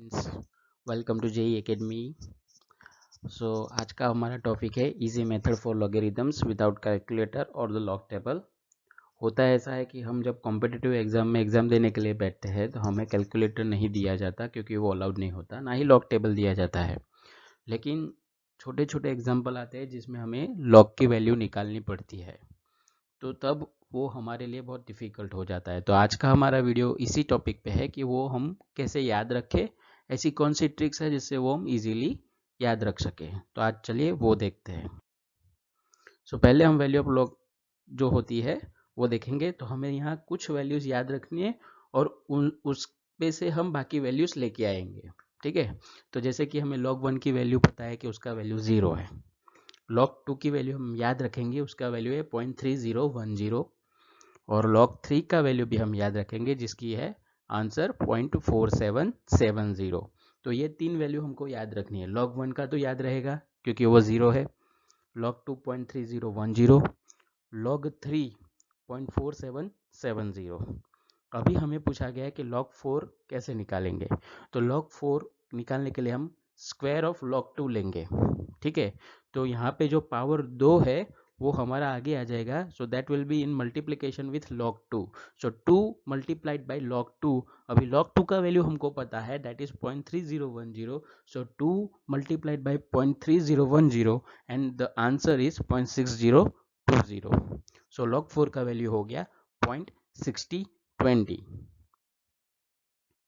Friends, welcome to JEE academy. So आज का हमारा टॉपिक है easy method for logarithms without calculator और द लॉग टेबल। होता है ऐसा है कि हम जब कॉम्पिटिटिव एग्जाम में एग्जाम देने के लिए बैठते हैं तो हमें कैलकुलेटर नहीं दिया जाता, क्योंकि वो अलाउड नहीं होता, ना ही लॉग टेबल दिया जाता है। लेकिन छोटे छोटे एग्जाम्पल आते हैं जिसमें हमें लॉग की वैल्यू निकालनी पड़ती है, तो तब वो हमारे लिए बहुत डिफ़िकल्ट हो जाता है। तो आज का हमारा वीडियो इसी टॉपिक पे है कि वो हम कैसे याद रखें, ऐसी कौन सी ट्रिक्स है जिससे वो हम इजीली याद रख सकें। तो आज चलिए वो देखते हैं। पहले हम वैल्यू ऑफ लॉग जो होती है वो देखेंगे। तो हमें यहाँ कुछ वैल्यूज़ याद रखनी है और उस पे से हम बाकी वैल्यूज़ लेके आएंगे। ठीक है, तो जैसे कि हमें log 1 की वैल्यू पता है कि उसका वैल्यू 0 है। log 2 की वैल्यू हम याद रखेंगे, उसका वैल्यू है 0.3010। और log 3 का वैल्यू भी हम याद रखेंगे, जिसकी है आंसर 0.4770। तो ये तीन वैल्यू हमको याद रखनी है। log 1 का तो याद रहेगा क्योंकि वो 0 है, log 2 0.3010, log 3 0.4770। अभी हमें पूछा गया है कि log 4 कैसे निकालेंगे। तो log 4 निकालने के लिए हम स्क्वायर ऑफ log 2 लेंगे। ठीक है, तो यहाँ पे जो पावर 2 है वो हमारा आगे आ जाएगा। So that will be in multiplication with log 2। So 2 multiplied by log 2। अभी log 2 का वैल्यू हमको पता है, that is 0.3010। So 2 multiplied by 0.3010 and the answer is 0.6020। So log 4 का वैल्यू हो गया 0.6020।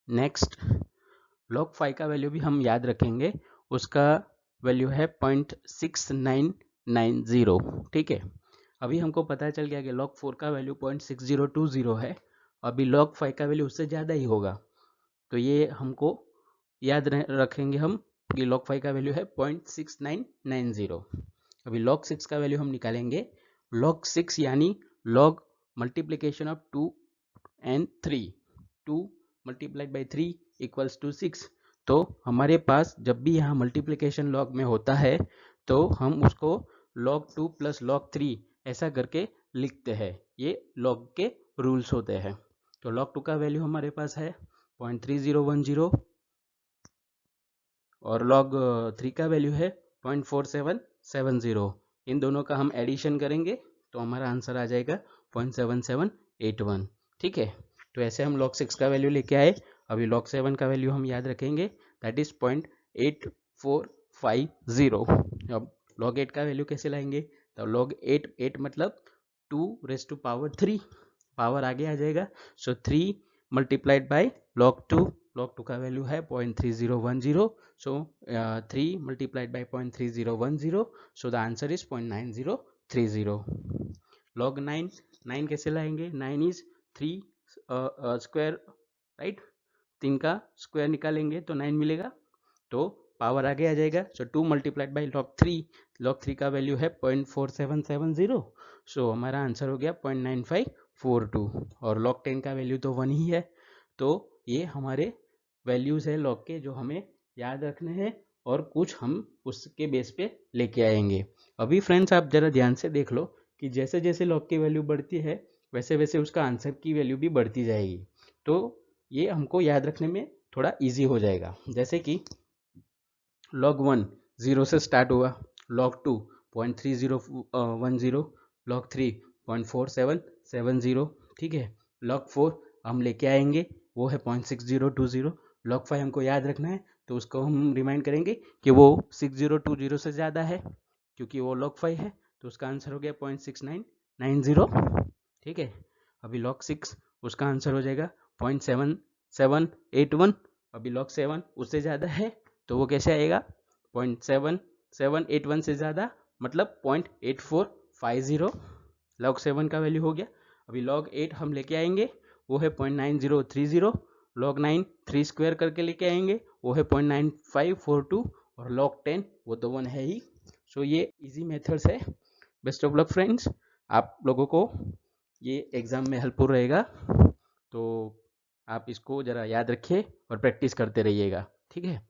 नेक्स्ट log 5 का वैल्यू भी हम याद रखेंगे, उसका वैल्यू है 0.6990। ठीक है, अभी हमको पता चल गया कि log 4 का वैल्यू 0.6020 है। अभी log 5 का वैल्यू उससे ज़्यादा ही होगा, तो ये हमको याद रखेंगे हम कि log 5 का वैल्यू है 0.6990। अभी log 6 का वैल्यू हम निकालेंगे। log 6 यानी log multiplication of 2 and 3। 2 multiplied by 3 equals to 6। तो हमारे पास जब भी यहाँ मल्टीप्लिकेशन लॉग में होता है तो हम उसको log 2 प्लस log 3 ऐसा करके लिखते हैं। ये log के रूल्स होते हैं। तो log 2 का वैल्यू हमारे पास है 0.3010 और log 3 का वैल्यू है 0.4770। इन दोनों का हम एडिशन करेंगे तो हमारा आंसर आ जाएगा 0.7781। ठीक है, तो ऐसे हम log 6 का वैल्यू लेके आए। अभी log 7 का वैल्यू हम याद रखेंगे, दैट इज 0.8450। अब log 8 का वैल्यू कैसे लाएंगे। तो log 8 मतलब 2⁻³ पावर आगे आ जाएगा। सो 3 मल्टीप्लाइड बाई log 2। log 2 का वैल्यू है 0.3010। सो 3 multiplied by 0.3010। So the answer is 0.9030। log 9 कैसे लाएंगे। 9 इज 3 स्क्वायर, राइट। 3 का स्क्वायर निकालेंगे तो 9 मिलेगा, तो पावर आगे आ जाएगा। सो 2 मल्टीप्लाइड बाई log 3। log 3 का वैल्यू है 0.4770। सो हमारा आंसर हो गया 0.9542। और log 10 का वैल्यू तो 1 ही है। तो ये हमारे वैल्यूज़ है log के जो हमें याद रखने हैं और कुछ हम उसके बेस पे लेके आएंगे। अभी फ्रेंड्स आप ज़रा ध्यान से देख लो कि जैसे जैसे log की वैल्यू बढ़ती है वैसे वैसे उसका आंसर की वैल्यू भी बढ़ती जाएगी। तो ये हमको याद रखने में थोड़ा इजी हो जाएगा। जैसे कि log 1 0 से स्टार्ट हुआ, log 2 0.3010, log 3 0.4770। ठीक है, log 4 हम लेके आएंगे, वो है 0.6020। log 5 हमको याद रखना है तो उसको हम रिमाइंड करेंगे कि वो 6020 से ज़्यादा है, क्योंकि वो log 5 है, तो उसका आंसर हो गया 0.6990। ठीक है, अभी log 6 उसका आंसर हो जाएगा 0.7781। अभी log 7 उससे ज़्यादा है तो वो कैसे आएगा 0.7781 से ज़्यादा मतलब 0.8450। log 7 का वैल्यू हो गया। अभी log 8 हम लेके आएंगे, वो है 0.9030। log 9 3 स्क्वायर करके लेके आएंगे, वो है 0.9542। और log 10 वो तो 1 है ही। सो ये इजी मेथड्स है। बेस्ट ऑफ लक फ्रेंड्स, आप लोगों को ये एग्ज़ाम में हेल्पफुल रहेगा, तो आप इसको ज़रा याद रखिए और प्रैक्टिस करते रहिएगा। ठीक है,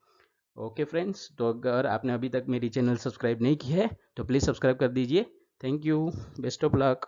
ओके फ्रेंड्स। तो अगर आपने अभी तक मेरी चैनल सब्सक्राइब नहीं की है तो प्लीज़ सब्सक्राइब कर दीजिए। Thank you, best of luck.